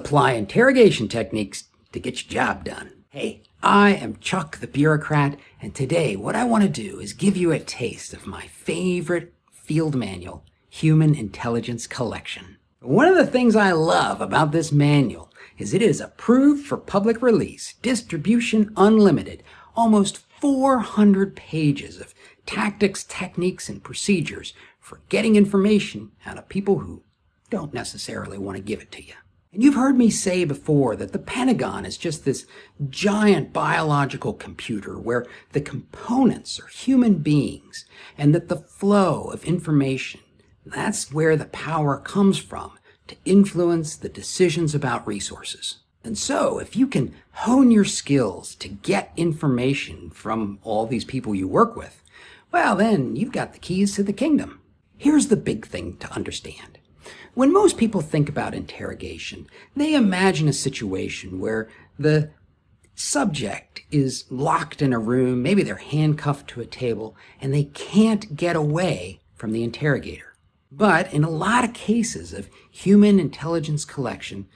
apply interrogation techniques to get your job done. Hey, I am Chuck the Bureaucrat, and today what I want to do is give you a taste of my favorite field manual, Human Intelligence Collection. One of the things I love about this manual is it is approved for public release, distribution unlimited, almost 400 pages of tactics, techniques, and procedures for getting information out of people who don't necessarily want to give it to you. And you've heard me say before that the Pentagon is just this giant biological computer where the components are human beings, and that the flow of information, that's where the power comes from to influence the decisions about resources. And so if you can hone your skills to get information from all these people you work with, well, then you've got the keys to the kingdom. Here's the big thing to understand. When most people think about interrogation, they imagine a situation where the subject is locked in a room, maybe they're handcuffed to a table, and they can't get away from the interrogator. But in a lot of cases of human intelligence collection,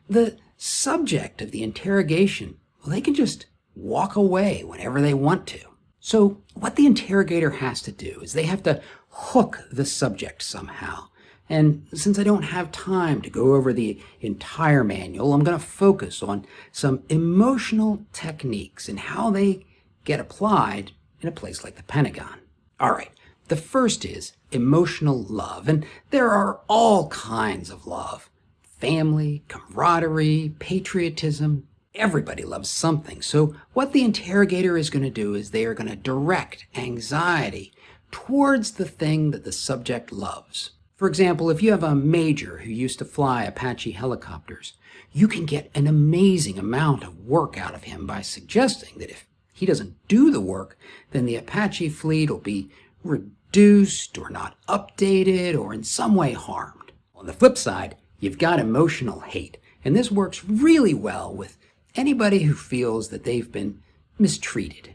the subject of the interrogation, well, they can just walk away whenever they want to. So what the interrogator has to do is they have to hook the subject somehow. And since I don't have time to go over the entire manual, I'm going to focus on some emotional techniques and how they get applied in a place like the Pentagon. All right, the first is emotional love, and there are all kinds of love. Family, camaraderie, patriotism. Everybody loves something. So what the interrogator is going to do is they are going to direct anxiety towards the thing that the subject loves. For example, if you have a major who used to fly Apache helicopters, you can get an amazing amount of work out of him by suggesting that if he doesn't do the work, then the Apache fleet will be reduced or not updated or in some way harmed. On the flip side, you've got emotional hate, and this works really well with anybody who feels that they've been mistreated.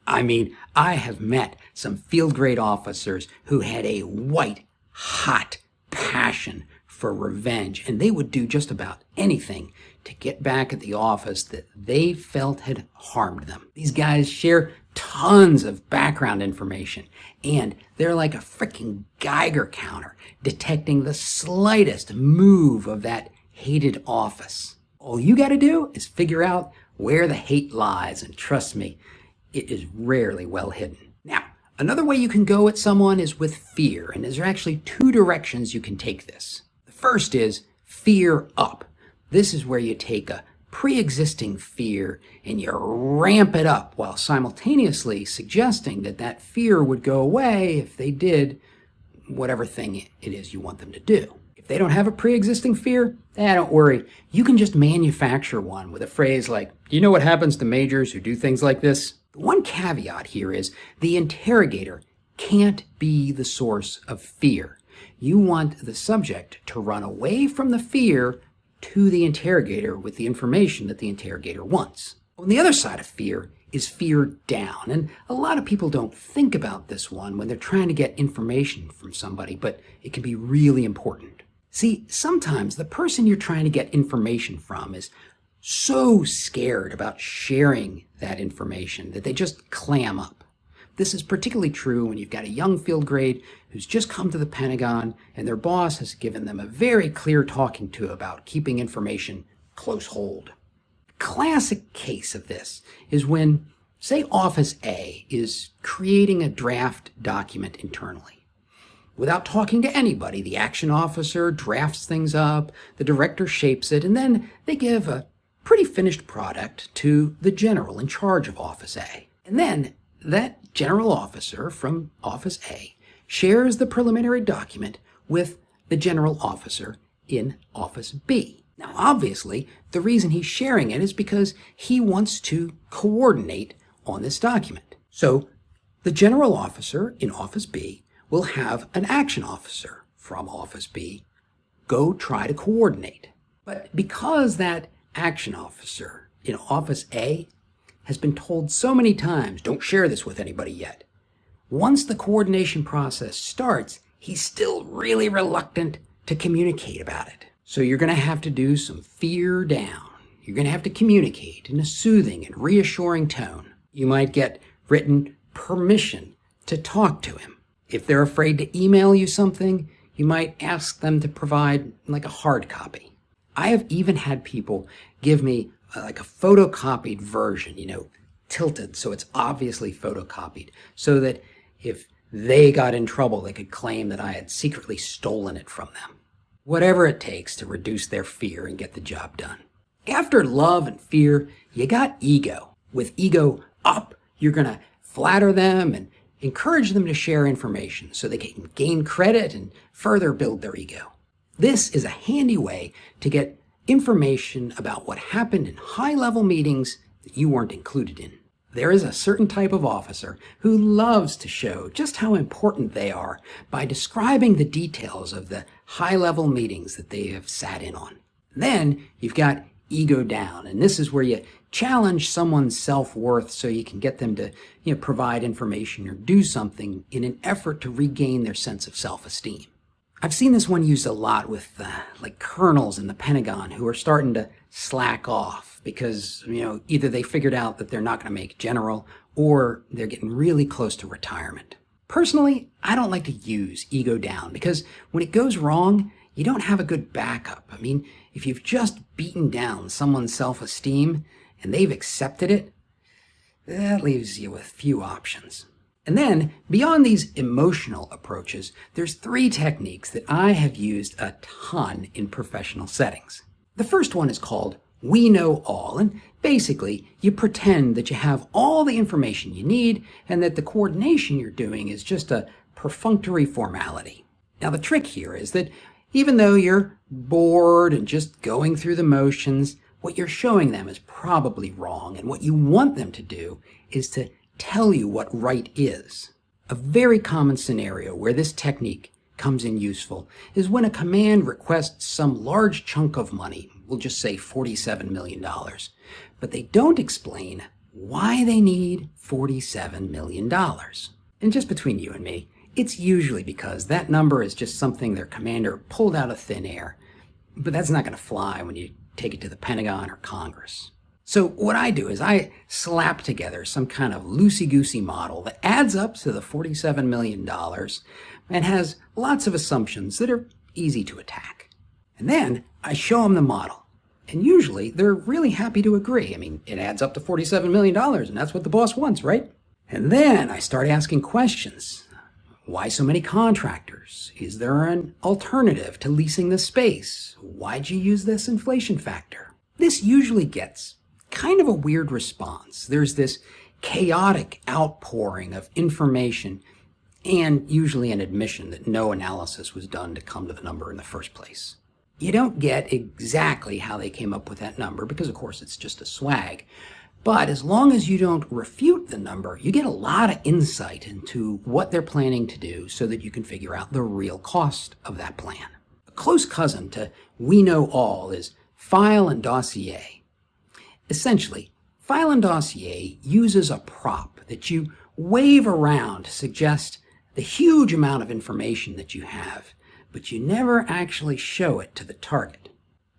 I mean, I have met some field-grade officers who had a white hot passion for revenge, and they would do just about anything to get back at the office that they felt had harmed them. These guys share tons of background information, and they're like a freaking Geiger counter, detecting the slightest move of that hated office. All you got to do is figure out where the hate lies, and trust me, it is rarely well hidden. Now, another way you can go at someone is with fear, and there's actually two directions you can take this. The first is fear up. This is where you take a pre-existing fear and you ramp it up while simultaneously suggesting that that fear would go away if they did whatever thing it is you want them to do. If they don't have a pre-existing fear, don't worry. You can just manufacture one with a phrase like, "You know what happens to majors who do things like this?" The one caveat here is the interrogator can't be the source of fear. You want the subject to run away from the fear to the interrogator with the information that the interrogator wants. On the other side of fear is fear down, and a lot of people don't think about this one when they're trying to get information from somebody, but it can be really important. See, sometimes the person you're trying to get information from is so scared about sharing that information that they just clam up. This is particularly true when you've got a young field grade who's just come to the Pentagon and their boss has given them a very clear talking to about keeping information close hold. Classic case of this is when, say, Office A is creating a draft document internally. Without talking to anybody, the action officer drafts things up, the director shapes it, and then they give a pretty finished product to the general in charge of Office A. And then that general officer from Office A shares the preliminary document with the general officer in Office B. Now, obviously, the reason he's sharing it is because he wants to coordinate on this document. So the general officer in Office B will have an action officer from Office B go try to coordinate. But because that action officer in Office A has been told so many times, don't share this with anybody yet, once the coordination process starts, he's still really reluctant to communicate about it. So you're going to have to do some fear down. You're going to have to communicate in a soothing and reassuring tone. You might get written permission to talk to him. If they're afraid to email you something, you might ask them to provide like a hard copy. I have even had people give me like a photocopied version, tilted so it's obviously photocopied, so that if they got in trouble, they could claim that I had secretly stolen it from them. Whatever it takes to reduce their fear and get the job done. After love and fear, you got ego. With ego up, you're going to flatter them and encourage them to share information so they can gain credit and further build their ego. This is a handy way to get information about what happened in high-level meetings that you weren't included in. There is a certain type of officer who loves to show just how important they are by describing the details of the high-level meetings that they have sat in on. Then you've got ego down, and this is where you challenge someone's self-worth so you can get them to provide information or do something in an effort to regain their sense of self-esteem. I've seen this one used a lot with like colonels in the Pentagon who are starting to slack off because either they figured out that they're not going to make general or they're getting really close to retirement. Personally, I don't like to use ego down because when it goes wrong, you don't have a good backup. I mean, if you've just beaten down someone's self-esteem and they've accepted it, that leaves you with few options. And then, beyond these emotional approaches, there's 3 techniques that I have used a ton in professional settings. The first one is called We Know All, and basically, you pretend that you have all the information you need and that the coordination you're doing is just a perfunctory formality. Now, the trick here is that even though you're bored and just going through the motions, what you're showing them is probably wrong, and what you want them to do is to tell you what right is. A very common scenario where this technique comes in useful is when a command requests some large chunk of money, we'll just say $47 million, but they don't explain why they need $47 million. And just between you and me, it's usually because that number is just something their commander pulled out of thin air, but that's not going to fly when you take it to the Pentagon or Congress. So what I do is I slap together some kind of loosey-goosey model that adds up to the $47 million and has lots of assumptions that are easy to attack. And then I show them the model. And usually they're really happy to agree. I mean, it adds up to $47 million and that's what the boss wants, right? And then I start asking questions. Why so many contractors? Is there an alternative to leasing the space? Why'd you use this inflation factor? This usually gets kind of a weird response. There's this chaotic outpouring of information and usually an admission that no analysis was done to come to the number in the first place. You don't get exactly how they came up with that number because, of course, it's just a swag. But as long as you don't refute the number, you get a lot of insight into what they're planning to do so that you can figure out the real cost of that plan. A close cousin to We Know All is File and Dossier. Essentially, File and Dossier uses a prop that you wave around to suggest the huge amount of information that you have, but you never actually show it to the target.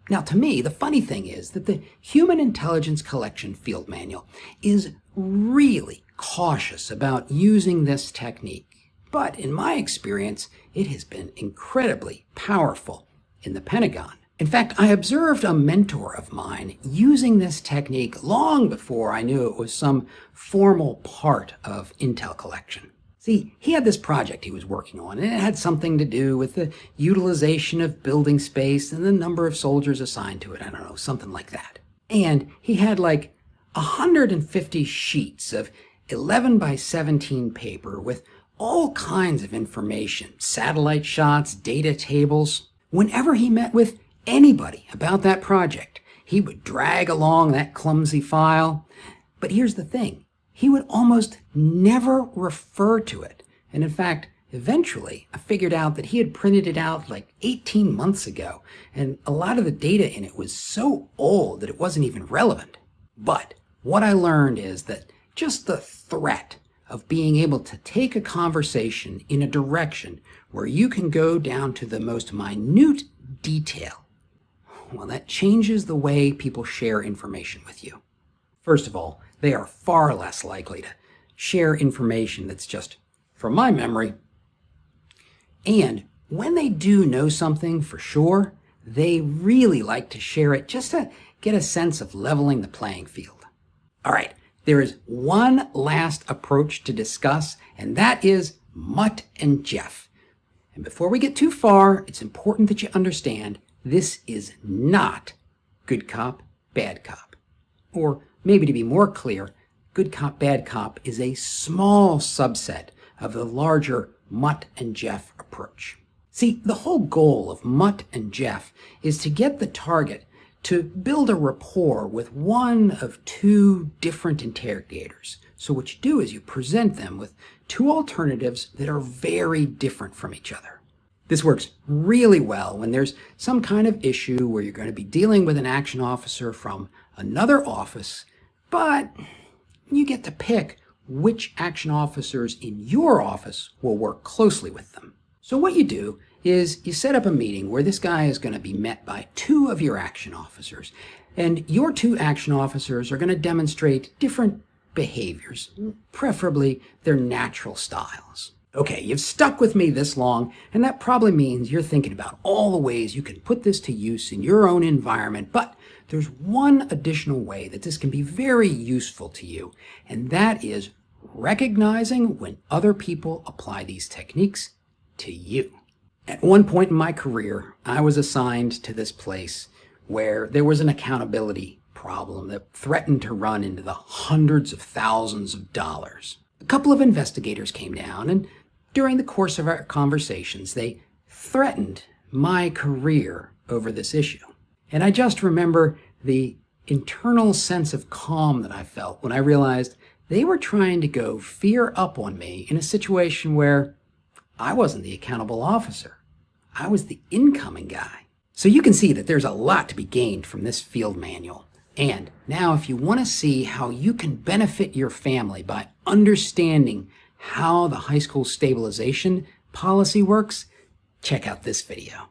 Now, to me, the funny thing is that the Human Intelligence Collection Field Manual is really cautious about using this technique, but in my experience, it has been incredibly powerful in the Pentagon. In fact, I observed a mentor of mine using this technique long before I knew it was some formal part of intel collection. See, he had this project he was working on, and it had something to do with the utilization of building space and the number of soldiers assigned to it. I don't know, something like that. And he had like 150 sheets of 11 by 17 paper with all kinds of information, satellite shots, data tables. Whenever he met with anybody about that project, he would drag along that clumsy file. But here's the thing. He would almost never refer to it. And in fact, eventually, I figured out that he had printed it out like 18 months ago, and a lot of the data in it was so old that it wasn't even relevant. But what I learned is that just the threat of being able to take a conversation in a direction where you can go down to the most minute detail Well, that changes the way people share information with you. First of all, they are far less likely to share information that's just from my memory. And when they do know something for sure, they really like to share it just to get a sense of leveling the playing field. All right, there is one last approach to discuss, and that is Mutt and Jeff. And before we get too far, it's important that you understand this is not good cop, bad cop. Or maybe to be more clear, good cop, bad cop is a small subset of the larger Mutt and Jeff approach. See, the whole goal of Mutt and Jeff is to get the target to build a rapport with one of two different interrogators. So what you do is you present them with two alternatives that are very different from each other. This works really well when there's some kind of issue where you're going to be dealing with an action officer from another office, but you get to pick which action officers in your office will work closely with them. So what you do is you set up a meeting where this guy is going to be met by two of your action officers, and your two action officers are going to demonstrate different behaviors, preferably their natural styles. Okay, you've stuck with me this long, and that probably means you're thinking about all the ways you can put this to use in your own environment, but there's one additional way that this can be very useful to you, and that is recognizing when other people apply these techniques to you. At one point in my career, I was assigned to this place where there was an accountability problem that threatened to run into the hundreds of thousands of dollars. A couple of investigators came down, and during the course of our conversations, they threatened my career over this issue. And I just remember the internal sense of calm that I felt when I realized they were trying to go fear up on me in a situation where I wasn't the accountable officer. I was the incoming guy. So you can see that there's a lot to be gained from this field manual. And now if you want to see how you can benefit your family by understanding how the high school stabilization policy works, check out this video.